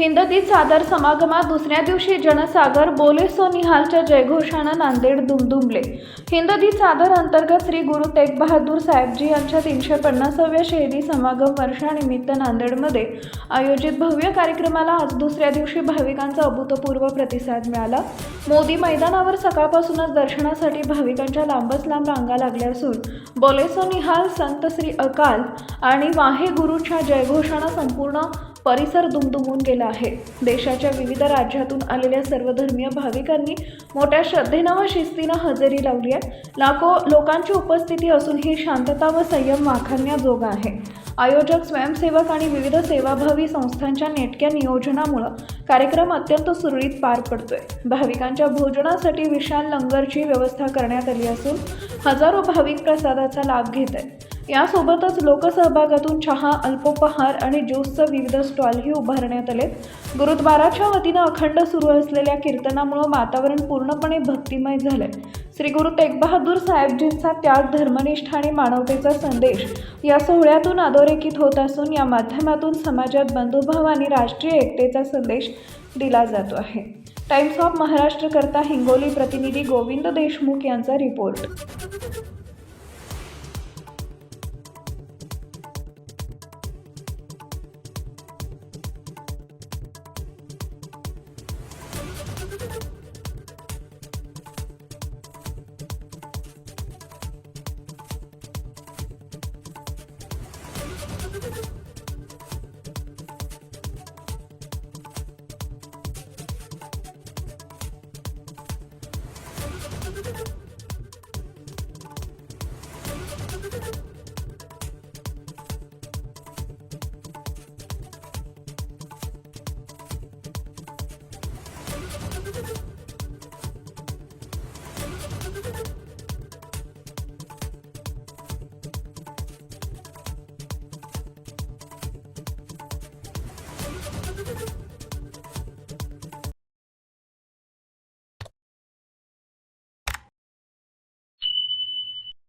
हिंददीत सादर समागमात दुसऱ्या दिवशी जनसागर बोले सो निहालच्या जयघोषानं नांदेड दुमदुमले। हिंददीत सादर अंतर्गत श्री गुरु तेग बहादूर साहेबजी यांच्या 350व्या शहीदी समागम वर्षानिमित्त नांदेडमध्ये आयोजित भव्य कार्यक्रमाला आज दुसऱ्या दिवशी भाविकांचा अभूतपूर्व प्रतिसाद मिळाला। मोदी मैदानावर सकाळपासूनच दर्शनासाठी भाविकांच्या लांबच लांब रांगा लागल्या असून बोले सो निहाल, संत श्री अकाल आणि वाहे गुरुच्या जयघोषानं संपूर्ण परिसर दुमदुमून गेला आहे। देशाच्या विविध राज्यातून आलेल्या सर्वधर्मीय भाविकांनी मोठ्या श्रद्धेनं व शिस्तीनं हजेरी लावली आहे। लाखो लोकांची उपस्थिती असून ही शांतता व संयम वाखाणण्याजोगा आहे। आयोजक, स्वयंसेवक आणि विविध सेवाभावी संस्थांच्या नेटक्या नियोजनामुळे कार्यक्रम अत्यंत सुरळीत पार पडतोय। भाविकांच्या भोजनासाठी विशाल लंगरची व्यवस्था करण्यात आली असून हजारो भाविक प्रसादाचा लाभ घेत आहेत। यासोबतच लोकसहभागातून चहा, अल्पोपहार आणि ज्यूसचे विविध स्टॉलही उभारण्यात आले। गुरुद्वाराच्या वतीनं अखंड सुरू असलेल्या कीर्तनामुळे वातावरण पूर्णपणे भक्तिमय झालंय। श्री गुरु तेग बहादूर साहेबजींचा त्याग, धर्मनिष्ठा आणि मानवतेचा संदेश या सोहळ्यातून अधोरेखित होत असून या माध्यमातून समाजात बंधुभाव आणि राष्ट्रीय एकतेचा संदेश दिला जातो आहे। टाइम्स ऑफ महाराष्ट्र करता हिंगोली प्रतिनिधी गोविंद देशमुख यांचा रिपोर्ट। you